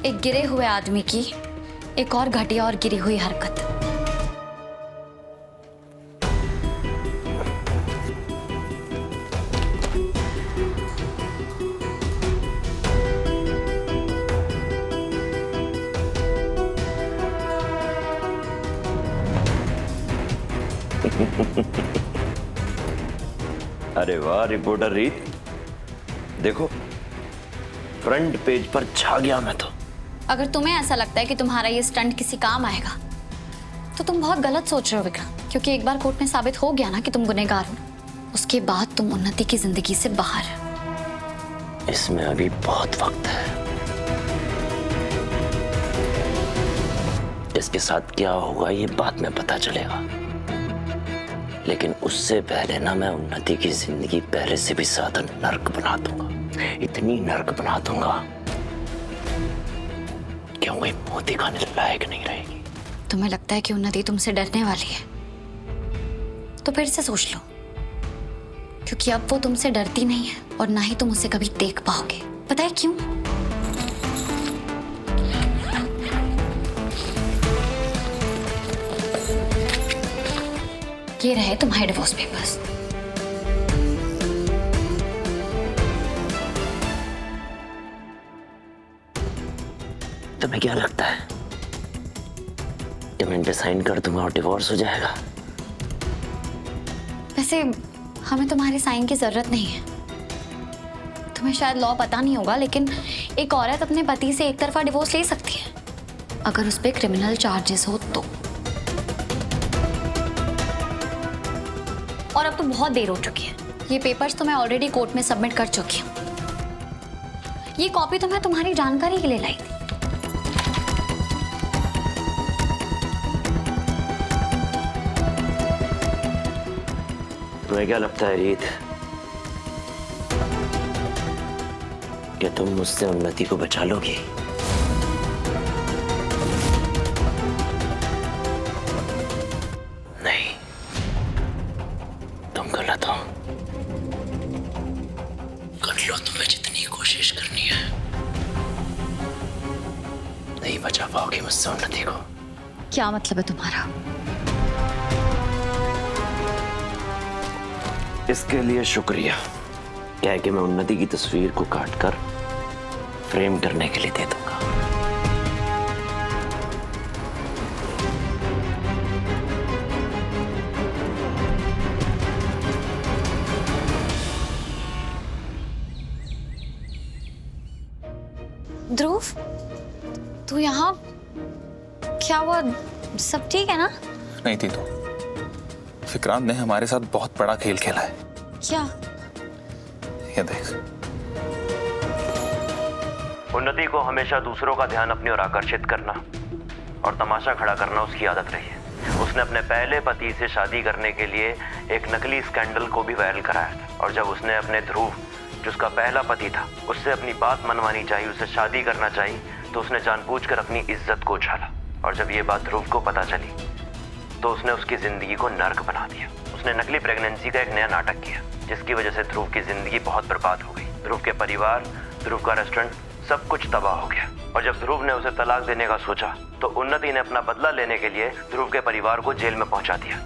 एक गिरे हुए आदमी की एक और घटिया और गिरी हुई हरकत। अरे वाह रिपोर्टर रीत, देखो फ्रंट पेज पर छा गया मैं तो। अगर तुम्हें ऐसा लगता है कि तुम्हारा ये स्टंट किसी काम आएगा तो तुम बहुत गलत सोच रहे हो विक्रम, क्योंकsich एक बार कोर्ट में साबित हो गया ना कि तुम गुनहगार हो, उसके बाद तुम उन्नति की जिंदगी से बाहर। इसमें अभी बहुत वक्त है। इसके साथ क्या होगा ये बाद में पता चलेगा, लेकिन उससे पहले ना मैं उन्नति की जिंदगी पहले से भी ज्यादा नर्क बना दूंगा। इतनी नर्क बना दूंगा कि वही मोती खाने लायक नहीं रहेगी। तुम्हें लगता है कि उन्नति तुमसे डरने वाली है, तो फिर से सोच लो, क्योंकि अब वो तुमसे डरती नहीं है और ना ही तुम उसे कभी देख पाओगे। पता है क्यों? ये रहे तुम्हारे डिवोर्स पेपर्स। तुम्हें क्या लगता है कि मैं इन पे साइन कर दूंगा और डिवोर्स हो जाएगा? वैसे हमें तुम्हारे साइन की जरूरत नहीं है। तुम्हें शायद लॉ पता नहीं होगा, लेकिन एक औरत अपने पति से एक तरफा डिवोर्स ले सकती है अगर उस पे क्रिमिनल चार्जेस हो तो। और अब तो बहुत देर हो चुकी है। ये पेपर्स तो मैं ऑलरेडी कोर्ट में सबमिट कर चुकी हूँ। ये कॉपी तो मैं तुम्हारी जानकारी के लिए लाई थी। तुम्हें क्या लगता है रीत कि तुम मुझसे उन्नति को बचा लोगी? नहीं, तुम गलत हो। कर लो तुम्हें जितनी कोशिश करनी है, नहीं बचा पाओगी मुझसे उन्नति को। क्या मतलब है तुम्हारा? इसके लिए शुक्रिया। क्या है कि मैं उन्नति की तस्वीर को काटकर फ्रेम करने के लिए दे दूंगा। ध्रुव, तू यहाँ? क्या हुआ? सब ठीक है ना? नहीं थी तो विक्रांत ने हमारे साथ बहुत बड़ा खेल खेला है। क्या? ये देख। उन्नति को हमेशा दूसरों का ध्यान अपनी ओर आकर्षित करना और तमाशा खड़ा करना उसकी आदत रही है। उसने अपने पहले पति से शादी करने के लिए एक नकली स्कैंडल को भी वायरल कराया था, और जब उसने अपने ध्रुव, जो उसका पहला पति था, उससे अपनी बात मनवानी चाहिए, उससे शादी करना चाहिए, तो उसने जानबूझकर अपनी इज्जत को उछाला। और जब ये बात ध्रुव को पता चली तो उसने उसकी जिंदगी को नर्क बना दिया। उसने नकली प्रेगनेंसी का एक नया नाटक किया, जिसकी वजह से ध्रुव की जिंदगी बहुत बर्बाद हो गई। ध्रुव के परिवार, ध्रुव का रेस्टोरेंट, सब कुछ तबाह हो गया। और जब ध्रुव ने उसे तलाक देने का सोचा तो उन्नति ने अपना बदला लेने के लिए ध्रुव के परिवार को जेल में पहुंचा दिया।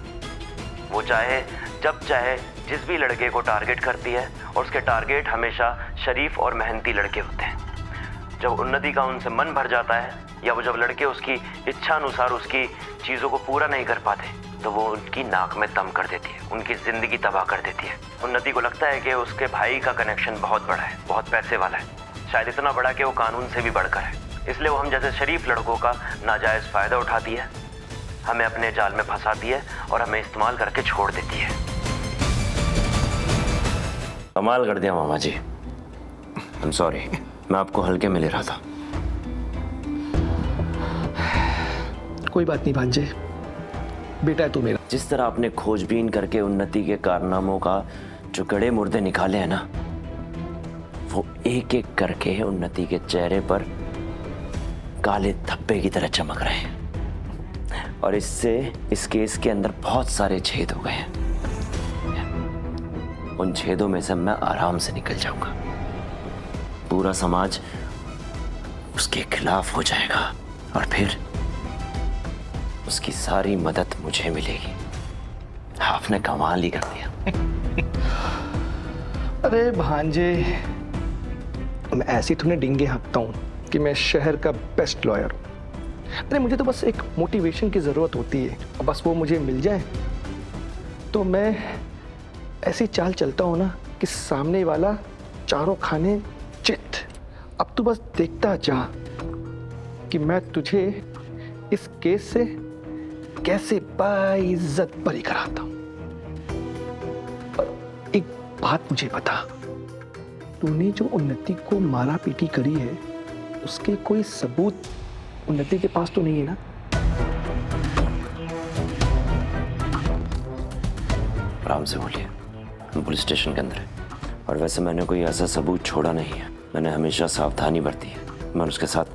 वो चाहे जब चाहे जिस भी लड़के को टारगेट करती है, और उसके टारगेट हमेशा शरीफ और मेहनती लड़के होते हैं। जब उन्नति का उनसे मन भर जाता है, या वो जब लड़के उसकी इच्छा अनुसार उसकी चीज़ों को पूरा नहीं कर पाते, तो वो उनकी नाक में दम कर देती है, उनकी ज़िंदगी तबाह कर देती है। उन्नति को लगता है कि उसके भाई का कनेक्शन बहुत बड़ा है, बहुत पैसे वाला है, शायद इतना बड़ा कि वो कानून से भी बढ़कर है। इसलिए वो हम जैसे शरीफ लड़कों का नाजायज़ फ़ायदा उठाती है, हमें अपने जाल में फंसाती है और हमें इस्तेमाल करके छोड़ देती है। कमाल कर दिया मामा जी। आई एम सॉरी, मैं आपको हल्के में ले रहा था। कोई बात नहीं भांजे, बेटा है तू मेरा। जिस तरह आपने खोजबीन करके उन्नति के कारनामों का जो कड़े मुर्दे निकाले हैं ना, वो एक एक करके उन्नति के चेहरे पर काले धब्बे की तरह चमक रहे हैं, और इससे इस केस के अंदर बहुत सारे छेद हो गए हैं। उन छेदों में से मैं आराम से निकल जाऊंगा। पूरा समाज उसके खिलाफ हो जाएगा और फिर उसकी सारी मदद मुझे मिलेगी। आपने कमाल ही कर दिया। अरे भांजे, मैं ऐसी थोड़ी डिंगे हाँकता हूँ कि मैं शहर का बेस्ट लॉयर हूँ। अरे मुझे तो बस एक मोटिवेशन की ज़रूरत होती है और बस वो मुझे मिल जाए तो मैं ऐसी चाल चलता हूँ ना कि सामने वाला चारों खाने चित। अब तू बस देखता जा कि मैं तुझे इस केस से कैसे बाइज्जत बरी कराता हूँ। और एक बात मुझे बता, तूने जो उन्नति को मारा पीटी करी है उसके कोई सबूत उन्नति के पास तो नहीं है ना? आराम से बोलिए, हम पुलिस स्टेशन के अंदर है। और वैसे मैंने कोई ऐसा सबूत छोड़ा नहीं है। मैंने हमेशा सावधानी बरती है। मैंने उसके साथ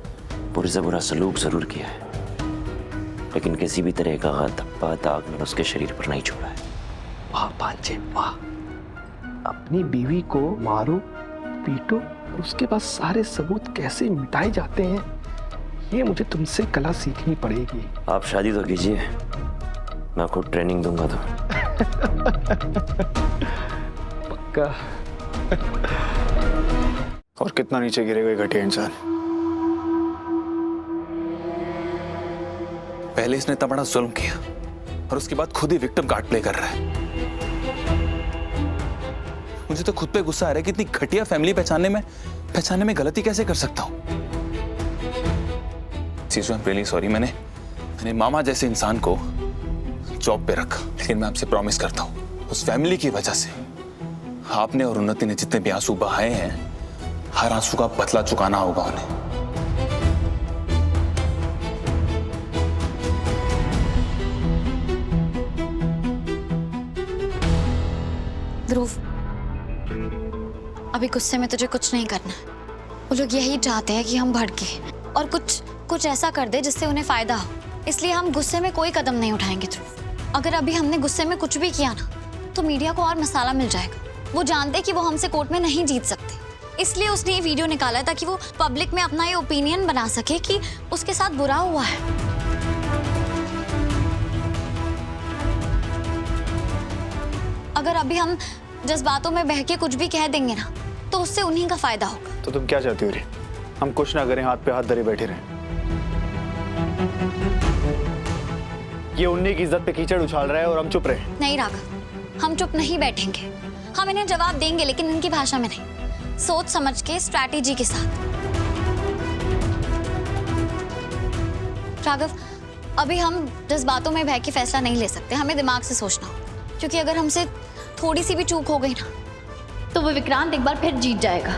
बुरे से बुरा सलूक जरूर किया है, लेकिन किसी भी तरह का धब्बा दाग मैंने उसके शरीर पर नहीं छोड़ा है। वाह भांजे वाह, अपनी बीवी को मारो पीटो और उसके बाद सारे सबूत कैसे मिटाए जाते हैं, ये मुझे तुमसे कला सीखनी पड़ेगी। आप शादी तो कीजिए, मैं खुद ट्रेनिंग दूंगा तो। पक्का। और कितना नीचे गिरेगा ये घटिया इंसान। पहले इसने इतना बड़ा जुल्म किया और उसके बाद खुद ही विक्टिम कार्ड प्ले कर रहा है। मुझे तो खुद पे गुस्सा आ रहा है कि इतनी घटिया फैमिली पहचानने में गलती कैसे कर सकता हूं। सीजू, आई एम रियली सॉरी। मैंने मामा जैसे इंसान को जॉब पे रखा, लेकिन मैं आपसे प्रॉमिस करता हूं उस फैमिली की वजह से आपने और उन्नति ने जितने भी आंसू बहाए हैं, हर आंसू का बदला चुकाना होगा उन्हें। ध्रुव, अभी गुस्से में तुझे कुछ नहीं करना है। वो लोग यही चाहते हैं कि हम भड़के और कुछ ऐसा कर दे जिससे उन्हें फायदा हो, इसलिए हम गुस्से में कोई कदम नहीं उठाएंगे ध्रुव। अगर अभी हमने गुस्से में कुछ भी किया ना तो मीडिया को और मसाला मिल जाएगा। वो जानते कि वो हमसे कोर्ट में नहीं जीत सकते, इसलिए उसने ये वीडियो निकाला ताकि वो पब्लिक में अपना ये ओपिनियन बना सके कि उसके साथ बुरा हुआ है। अगर अभी हम जज्बातों में बह के कुछ भी कह देंगे ना तो उससे उन्हीं का फायदा होगा। तो तुम क्या चाहती हो रे? हम कुछ ना करें, हाथ पे हाथ धरे बैठे रहें? ये उन्हीं की इज्जत पे कीचड़ उछाल रहा है और हम चुप रहे? नहीं राघव, हम चुप नहीं बैठेंगे। हम इन्हें जवाब देंगे, लेकिन इनकी भाषा में नहीं, सोच समझ के, स्ट्रैटेजी के साथ। राघव, अभी हम जज्बातों में बह के फैसला नहीं ले सकते, हमें दिमाग से सोचना होगा, क्योंकि अगर हमसे थोड़ी सी भी चूक हो गई ना तो वो विक्रांत एक बार फिर जीत जाएगा।